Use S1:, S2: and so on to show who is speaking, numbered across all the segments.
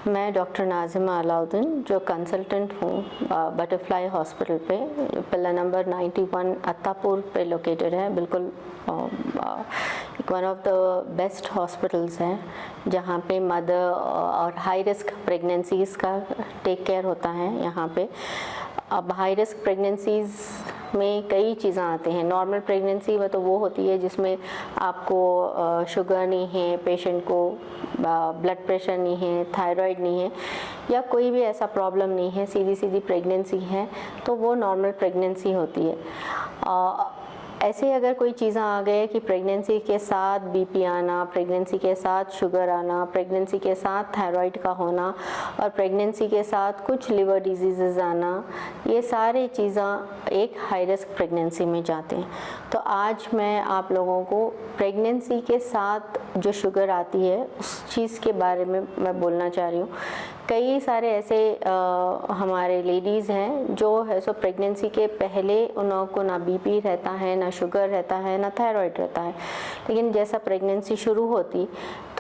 S1: मैं डॉक्टर नाज़िमा अलाउद्दीन जो कंसल्टेंट हूँ बटरफ्लाई हॉस्पिटल पे, पिल्ला नंबर 91 अत्तापुर पे लोकेटेड है। बिल्कुल one of the best hospitals हैं जहाँ पे मदर और हाई रिस्क प्रेगनेंसीज़ का टेक केयर होता है यहाँ पे। अब हाई रिस्क प्रेगनेंसीज़ में कई चीज़ें आती हैं। नॉर्मल प्रेगनेंसी में तो वो होती है जिसमें आपको शुगर नहीं है, पेशेंट को ब्लड प्रेशर नहीं है, थायराइड नहीं है, या कोई भी ऐसा प्रॉब्लम नहीं है, सीधी सीधी प्रेगनेंसी है, तो वो नॉर्मल प्रेगनेंसी होती है। ऐसे अगर कोई चीज़ें आ गए कि प्रेगनेंसी के साथ बीपी आना, प्रेगनेंसी के साथ शुगर आना, प्रेगनेंसी के साथ थायराइड का होना और प्रेगनेंसी के साथ कुछ लिवर डिजीज़ आना, ये सारी चीज़ें एक हाई रिस्क प्रेगनेंसी में जाते हैं। तो आज मैं आप लोगों को प्रेगनेंसी के साथ जो शुगर आती है उस चीज़ के बारे में मैं बोलना चाह रही हूँ। कई सारे ऐसे हमारे लेडीज़ हैं जो है सो प्रेगनेंसी के पहले उनको ना बीपी रहता है, ना शुगर रहता है, ना थायराइड रहता है, लेकिन जैसा प्रेगनेंसी शुरू होती,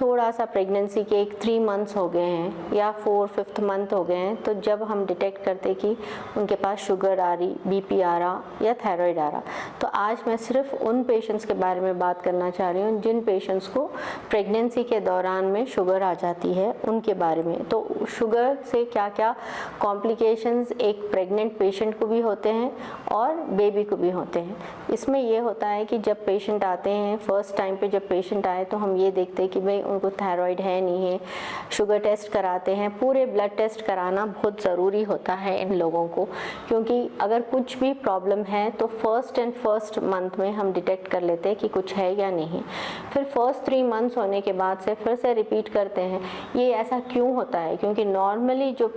S1: थोड़ा सा प्रेगनेंसी के 3 मंथ्स हो गए हैं या 4-5th मंथ हो गए हैं, तो जब हम डिटेक्ट करते कि उनके पास शुगर आ रही, बीपी आ रहा या थायराइड आ रहा। तो आज मैं सिर्फ उन पेशेंट्स के बारे में बात करना चाह रही हूँ जिन पेशेंट्स को प्रेगनेंसी के दौरान में शुगर आ जाती है, उनके बारे में। तो शुगर से क्या क्या कॉम्प्लिकेशंस एक प्रेग्नेंट पेशेंट को भी होते हैं और बेबी को भी होते हैं। इसमें ये होता है कि जब पेशेंट आते हैं, फर्स्ट टाइम पे जब पेशेंट आए तो हम ये देखते हैं कि भाई उनको थायराइड है नहीं है, शुगर टेस्ट कराते हैं। पूरे ब्लड टेस्ट कराना बहुत ज़रूरी होता है इन लोगों को, क्योंकि अगर कुछ भी प्रॉब्लम है तो फर्स्ट मंथ में हम डिटेक्ट कर लेते हैं कि कुछ है या नहीं। फिर फर्स्ट 3 मंथ्स होने के बाद से फिर से रिपीट करते हैं। ये ऐसा क्यों होता है? क्योंकि नॉर्मली जो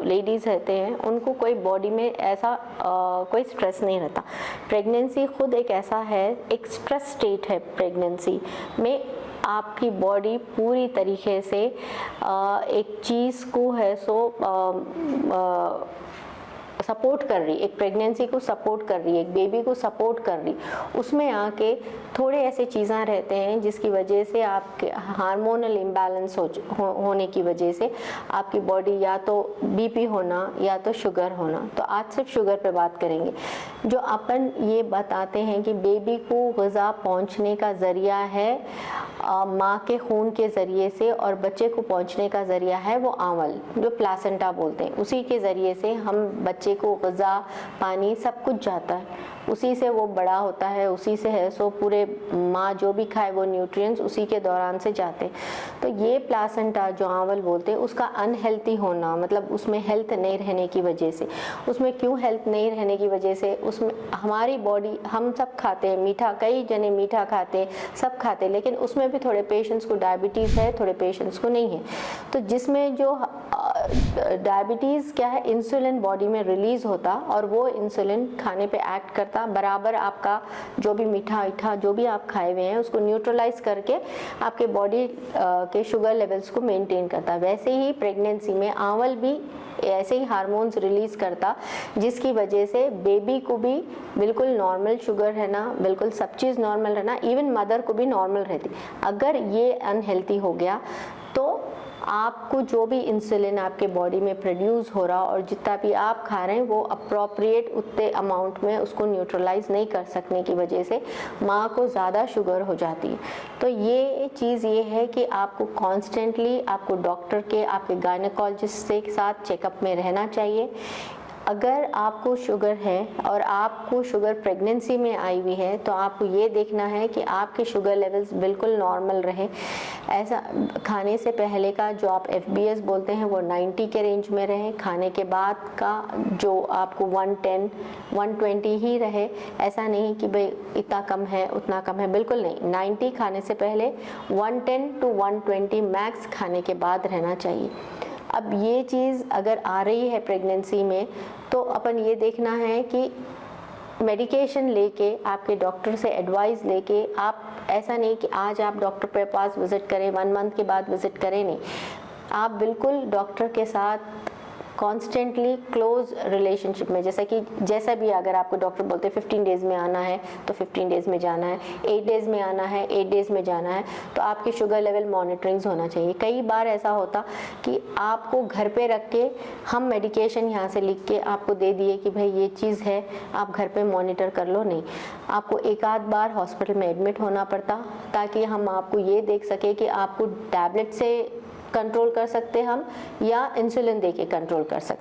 S1: लेडीज़ रहते हैं उनको कोई बॉडी में ऐसा कोई स्ट्रेस नहीं रहता। प्रेगनेंसी खुद एक ऐसा है, एक स्ट्रेस स्टेट है। प्रेगनेंसी में आपकी बॉडी पूरी तरीके से एक चीज़ को है सो सपोर्ट कर रही, एक प्रेगनेंसी को सपोर्ट कर रही है, एक बेबी को सपोर्ट कर रही, उसमें आके थोड़े ऐसे चीज़ें रहते हैं जिसकी वजह से आपके हार्मोनल इम्बैलेंस होने की वजह से आपकी बॉडी या तो बीपी होना या तो शुगर होना। तो आज सिर्फ शुगर पे बात करेंगे। जो अपन ये बताते हैं कि बेबी को ग़िज़ा पहुंचने का ज़रिया है माँ के खून के ज़रिए से, और बच्चे को पहुंचने का ज़रिया है वो आंवल, जो प्लासेंटा बोलते हैं, उसी के ज़रिए से हम बच्चे को ग़िज़ा, पानी सब कुछ जाता है, उसी से वो बड़ा होता है, उसी से है सो पूरे माँ जो भी खाए वो न्यूट्रिएंट्स उसी के दौरान से जाते हैं। तो ये प्लासेंटा जो आंवल बोलते हैं, उसका अनहेल्थी होना, मतलब उसमें हेल्थ नहीं रहने की वजह से, उसमें क्यों हेल्थ नहीं रहने की वजह से, उसमें हमारी बॉडी, हम सब खाते हैं मीठा, कई जने मीठा खाते हैं, सब खाते हैं, लेकिन उसमें भी थोड़े पेशेंट्स को डायबिटीज़ है, थोड़े पेशेंट्स को नहीं है। तो जिसमें जो डायबिटीज़ क्या है, इंसुलिन बॉडी में रिलीज़ होता और वो इंसुलिन खाने पे एक्ट करता, बराबर आपका जो भी मीठा जो भी आप खाए हुए हैं उसको न्यूट्रलाइज करके आपके बॉडी के शुगर लेवल्स को मेंटेन करता। वैसे ही प्रेगनेंसी में आंवल भी ऐसे ही हार्मोन्स रिलीज़ करता, जिसकी वजह से बेबी को भी बिल्कुल नॉर्मल शुगर रहना, बिल्कुल सब चीज़ नॉर्मल रहना, इवन मदर को भी नॉर्मल रहती। अगर ये अनहेल्थी हो गया तो आपको जो भी इंसुलिन आपके बॉडी में प्रोड्यूस हो रहा और जितना भी आप खा रहे हैं वो अप्रोप्रिएट उतने अमाउंट में उसको न्यूट्रलाइज नहीं कर सकने की वजह से माँ को ज़्यादा शुगर हो जाती है। तो ये चीज़ ये है कि आपको कॉन्स्टेंटली आपको डॉक्टर के, आपके गायनेकोलॉजिस्ट के साथ चेकअप में रहना चाहिए। अगर आपको शुगर है और आपको शुगर प्रेगनेंसी में आई हुई है तो आपको ये देखना है कि आपके शुगर लेवल्स बिल्कुल नॉर्मल रहे। ऐसा खाने से पहले का जो आप FBS बोलते हैं वो 90 के रेंज में रहे, खाने के बाद का जो आपको 110, 120 ही रहे। ऐसा नहीं कि भाई इतना कम है उतना कम है, बिल्कुल नहीं। 90 खाने से पहले, 110 to 120 मैक्स खाने के बाद रहना चाहिए। अब ये चीज़ अगर आ रही है प्रेगनेंसी में तो अपन ये देखना है कि मेडिकेशन लेके, आपके डॉक्टर से एडवाइस लेके, आप ऐसा नहीं कि आज आप डॉक्टर के पास विज़िट करें, 1 मंथ के बाद विज़िट करें, नहीं। आप बिल्कुल डॉक्टर के साथ कॉन्स्टेंटली क्लोज रिलेशनशिप में, जैसा भी अगर आपको डॉक्टर बोलते हैं 15 डेज़ में आना है तो 15 डेज़ में जाना है, 8 डेज़ में आना है 8 डेज़ में जाना है, तो आपकी शुगर लेवल मॉनिटरिंग्स होना चाहिए। कई बार ऐसा होता कि आपको घर पे रख के हम मेडिकेशन यहाँ से लिख के आपको दे दिए कि भाई ये चीज़ है, आप घर पे मॉनिटर कर लो, नहीं, आपको एक आध बार हॉस्पिटल में एडमिट होना पड़ता ताकि हम आपको ये देख सके कि आपको टैबलेट से कंट्रोल कर सकते हम या इंसुलिन दे के कंट्रोल कर सकते।